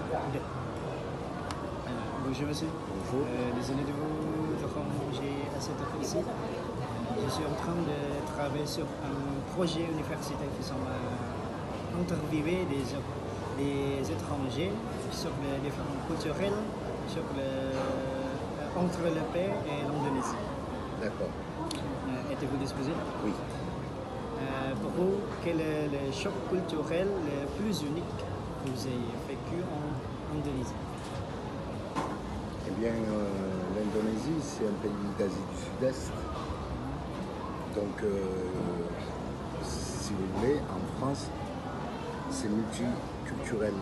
Ok. Bonjour monsieur. Bonjour. Désolé de vous déranger à cette heure ici. Je suis en train de travailler sur un projet universitaire qui sont interviewer des étrangers sur les différences culturelles sur entre le pays et l'Indonésie. D'accord. Êtes-vous disposé? Oui. Pour vous, quel est le choc culturel le plus unique que vous ayez vécu en Indonésie? Eh bien, l'Indonésie, c'est un pays d'Asie du Sud-Est. Donc, si vous voulez, en France, c'est multiculturel.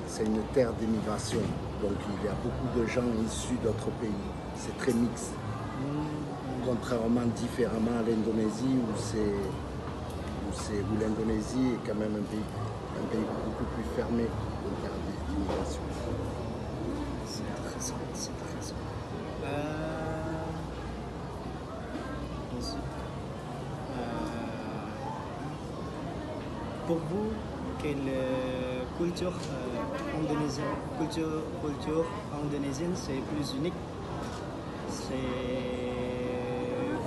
C'est une terre d'immigration. Donc, il y a beaucoup de gens issus d'autres pays. C'est très mixte. Contrairement différemment à l'Indonésie où l'Indonésie est quand même un pays beaucoup plus fermé en termes d'immigration. C'est intéressant, c'est intéressant. Pour vous, quelle culture indonésienne c'est plus unique?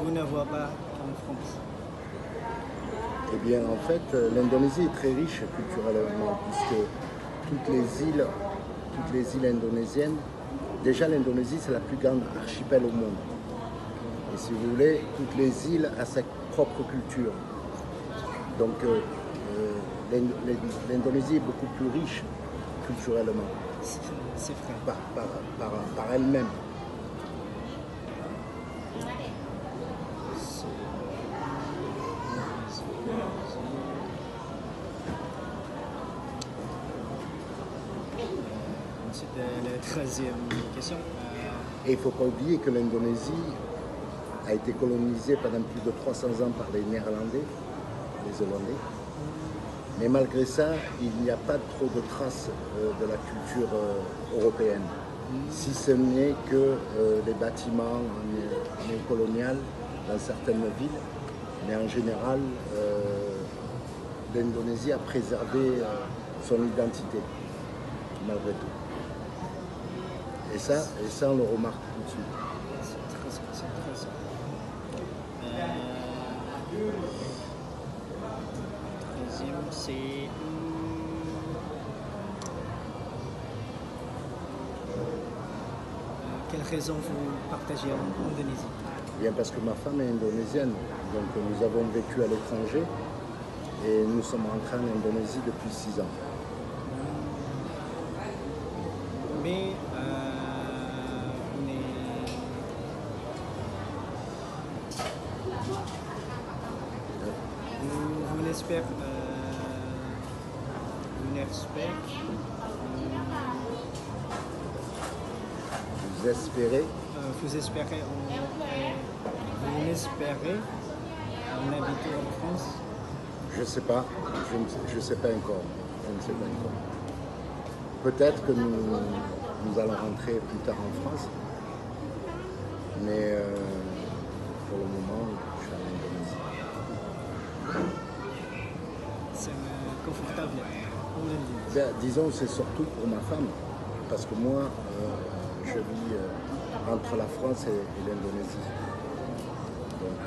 Vous ne voyez pas en France. Eh bien, en fait, l'Indonésie est très riche culturellement, puisque toutes les îles indonésiennes, déjà l'Indonésie c'est la plus grande archipel au monde. Et si vous voulez, toutes les îles ont sa propre culture. Donc l'Indonésie est beaucoup plus riche culturellement. C'est vrai. Par elle-même. Ensuite, la troisième question. Et il ne faut pas oublier que l'Indonésie a été colonisée pendant plus de 300 ans par les Néerlandais, les Hollandais. Mais malgré ça, il n'y a pas trop de traces de la culture européenne. Si ce n'est que les bâtiments néocoloniaux dans certaines villes. Mais en général, l'Indonésie a préservé son identité, malgré tout. Et ça, on le remarque tout de suite. C'est intéressant. Troisième, c'est... quelle raison vous partagez en Indonésie? Bien parce que ma femme est indonésienne, donc nous avons vécu à l'étranger et nous sommes rentrés en Indonésie depuis 6 ans. Mais vous n'espérez Vous espérez vous espérez en habitant en France? Je ne sais pas, je ne sais pas encore. Peut-être que nous allons rentrer plus tard en France, mais pour le moment, je suis en Indonésie. C'est confortable en Indonésie. Ben, disons, c'est surtout pour ma femme, parce que moi, je vis entre la France et l'Indonésie. Donc,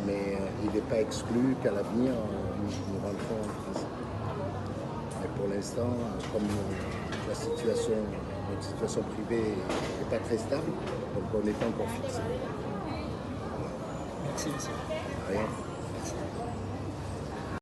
mais il n'est pas exclu qu'à l'avenir, nous rentrons en France. Mais pour l'instant, comme notre situation privée n'est pas très stable, donc on n'est pas encore fixé. Merci, monsieur. Rien. Merci.